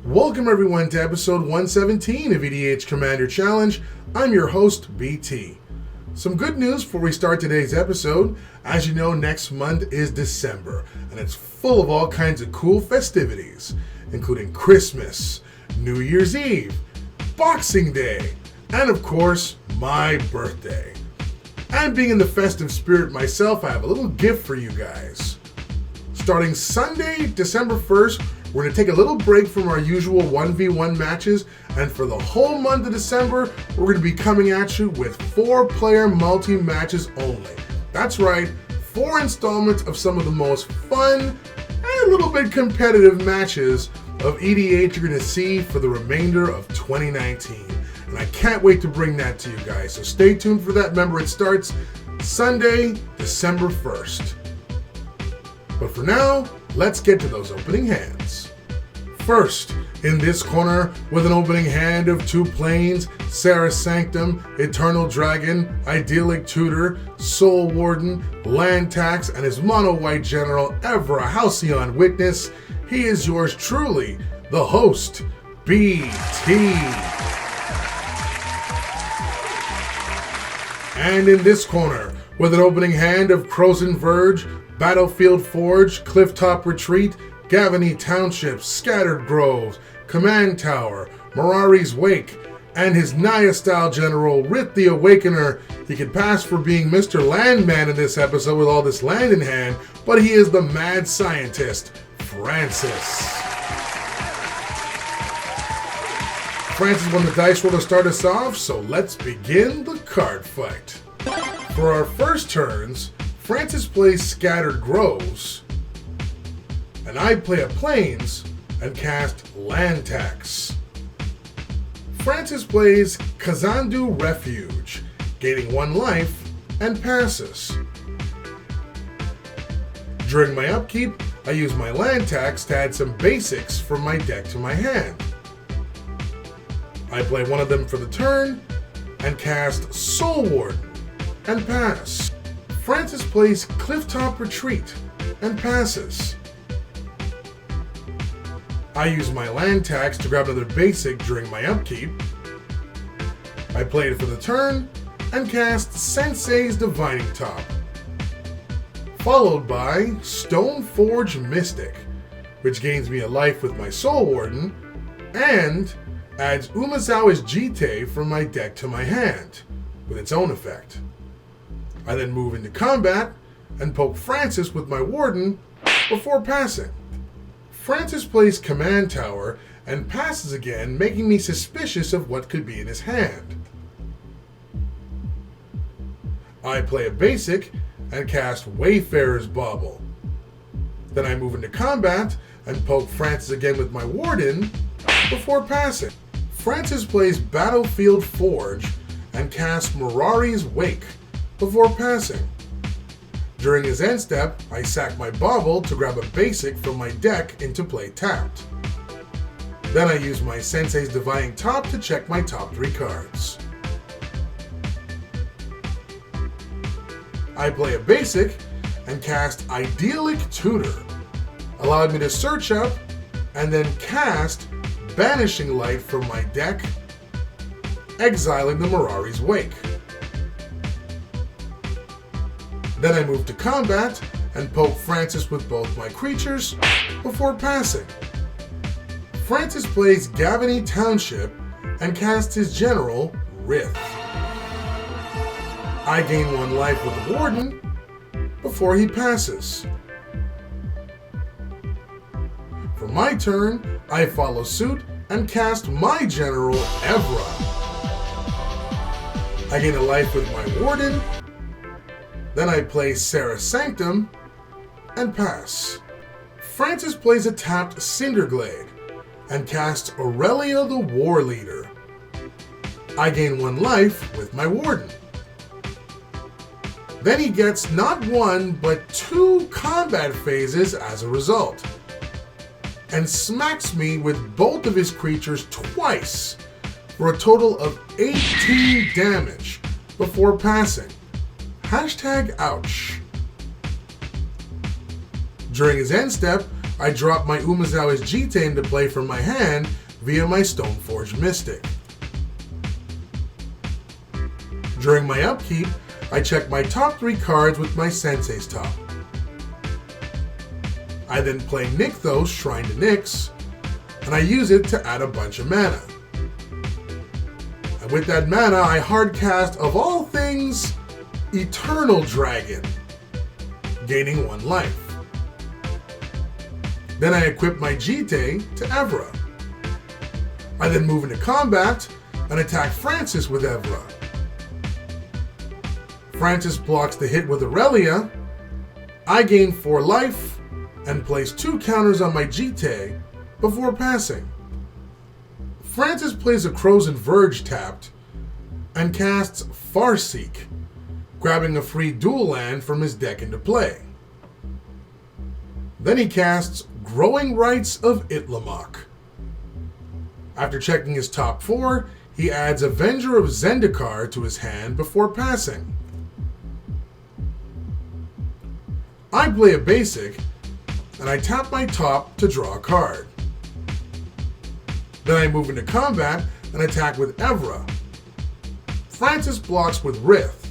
Welcome everyone to episode 117 of EDH Commander Challenge. I'm your host, BT. Some good news before we start today's episode. As you know, next month is December, and it's full of all kinds of cool festivities, including Christmas, New Year's Eve, Boxing Day, and of course, my birthday. And being in the festive spirit myself, I have a little gift for you guys. Starting Sunday, December 1st, we're going to take a little break from our usual 1v1 matches, and for the whole month of December, we're going to be coming at you with 4-player multi-matches only. That's right, 4 installments of some of the most fun and a little bit competitive matches of EDH you're going to see for the remainder of 2019. And I can't wait to bring that to you guys, so stay tuned for that. Remember, it starts Sunday, December 1st. But for now, let's get to those opening hands. First, in this corner, with an opening hand of 2 planes, Sarah's Sanctum, Eternal Dragon, Idyllic Tutor, Soul Warden, Land Tax, and his mono-white general, Evra, Halcyon Witness, he is yours truly, the host, BT. And in this corner, with an opening hand of Crozen Verge, Battlefield Forge, Clifftop Retreat, Gavany Township, Scattered Groves, Command Tower, Mirari's Wake, and his Naya-style general, Rith the Awakener. He could pass for being Mr. Landman in this episode with all this land in hand, but he is the mad scientist, Francis. Francis won the dice roll to start us off, so let's begin the card fight. For our first turns, Francis plays Scattered Groves, and I play a Plains and cast Land Tax. Francis plays Kazandu Refuge, gaining 1 life, and passes. During my upkeep, I use my Land Tax to add some basics from my deck to my hand. I play one of them for the turn, and cast Soul Warden, and pass. Francis plays Clifftop Retreat, and passes. I use my Land Tax to grab another basic during my upkeep. I play it for the turn, and cast Sensei's Divining Top. Followed by Stoneforge Mystic, which gains me a life with my Soul Warden, and adds Umezawa's Jite from my deck to my hand, with its own effect. I then move into combat, and poke Francis with my Warden before passing. Francis plays Command Tower, and passes again, making me suspicious of what could be in his hand. I play a basic, and cast Wayfarer's Bauble. Then I move into combat, and poke Francis again with my Warden before passing. Francis plays Battlefield Forge, and casts Mirari's Wake before passing. During his end step, I sack my Bauble to grab a basic from my deck into play tapped. Then I use my Sensei's Divining Top to check my top 3 cards. I play a basic, and cast Idyllic Tutor, allowing me to search up, and then cast Banishing Light from my deck, exiling the Mirari's Wake. Then I move to combat, and poke Francis with both my creatures before passing. Francis plays Gavany Township, and casts his general, Rith. I gain 1 life with the Warden before he passes. For my turn, I follow suit and cast my general, Evra. I gain a life with my Warden. Then I play Sarah's Sanctum and pass. Francis plays a tapped Cinderglade and casts Aurelia the War Leader. I gain 1 life with my Warden. Then he gets not 1 but 2 combat phases as a result, and smacks me with both of his creatures twice for a total of 18 damage before passing. #ouch. During his end step, I drop my Umezawa's Jite into play from my hand via my Stoneforge Mystic. During my upkeep, I check my top 3 cards with my Sensei's top. I then play Nykthos, Shrine to Nyx, and I use it to add a bunch of mana. And with that mana, I hardcast, of all things, Eternal Dragon, gaining 1 life. Then I equip my Jite to Evra. I then move into combat and attack Francis with Evra. Francis blocks the hit with Aurelia. I gain 4 life and place 2 counters on my Jite before passing. Francis plays a Crow's Verge tapped and casts Farseek, grabbing a free dual land from his deck into play. Then he casts Growing Rites of Itlimoc. After checking his top 4, he adds Avenger of Zendikar to his hand before passing. I play a basic, and I tap my top to draw a card. Then I move into combat and attack with Evra. Francis blocks with Rith.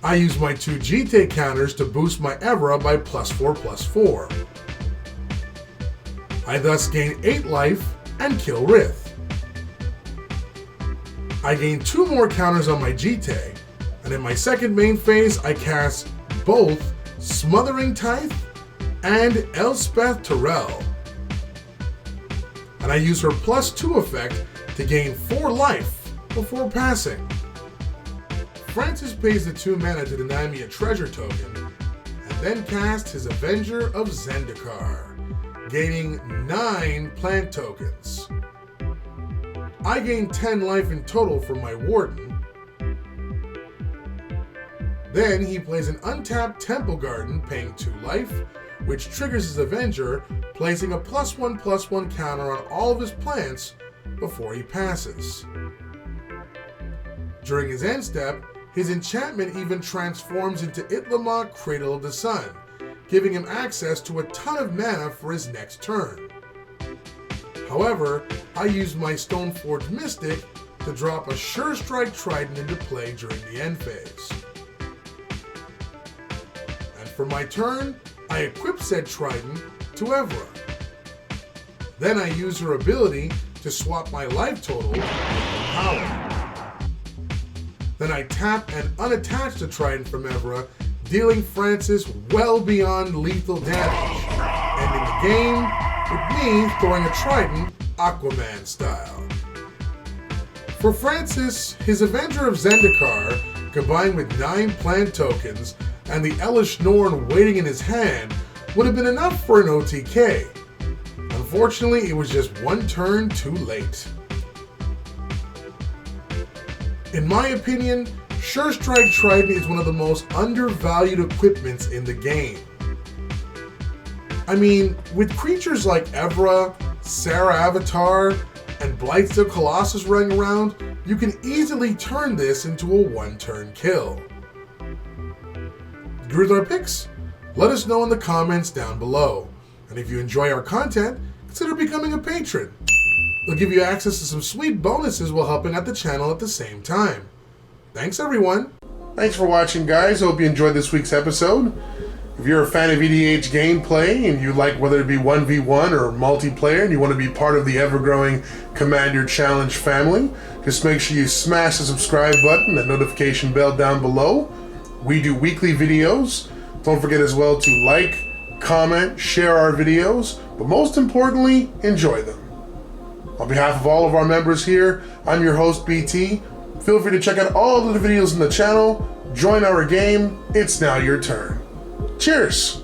I use my 2 Jite counters to boost my Evra by +4/+4. I thus gain 8 life and kill Rith. I gain 2 more counters on my Jite, and in my second main phase I cast both Smothering Tithe and Elspeth Tyrell. And I use her +2 effect to gain 4 life before passing. Francis pays the 2 mana to deny me a treasure token, and then casts his Avenger of Zendikar, gaining 9 plant tokens. I gain 10 life in total from my Warden. Then he plays an untapped Temple Garden, paying 2 life, which triggers his Avenger, placing a +1/+1 counter on all of his plants before he passes. During his end step, his enchantment even transforms into Itlimoc, Cradle of the Sun, giving him access to a ton of mana for his next turn. However, I use my Stoneforge Mystic to drop a Sure Strike Trident into play during the end phase. And for my turn, I equip said Trident to Evra. Then I use her ability to swap my life total with power. Then I tap and unattach the Trident from Evra, dealing Francis well beyond lethal damage, ending the game with me throwing a Trident Aquaman style. For Francis, his Avenger of Zendikar, combined with 9 plant tokens and the Elish Norn waiting in his hand, would have been enough for an OTK. Unfortunately, it was just 1 turn too late. In my opinion, Sure Strike Trident is one of the most undervalued equipments in the game. I mean, with creatures like Evra, Sarah Avatar, and Blightsteel Colossus running around, you can easily turn this into a 1-turn kill. Agree with our picks? Let us know in the comments down below. And if you enjoy our content, consider becoming a patron. It'll give you access to some sweet bonuses while helping out the channel at the same time. Thanks everyone. Thanks for watching, guys. Hope you enjoyed this week's episode. If you're a fan of EDH gameplay and you like whether it be 1v1 or multiplayer and you want to be part of the ever-growing Commander Challenge family, just make sure you smash the subscribe button and notification bell down below. We do weekly videos. Don't forget as well to like, comment, share our videos, but most importantly, enjoy them. On behalf of all of our members here, I'm your host, BT. Feel free to check out all of the videos in the channel, join our game, it's now your turn. Cheers!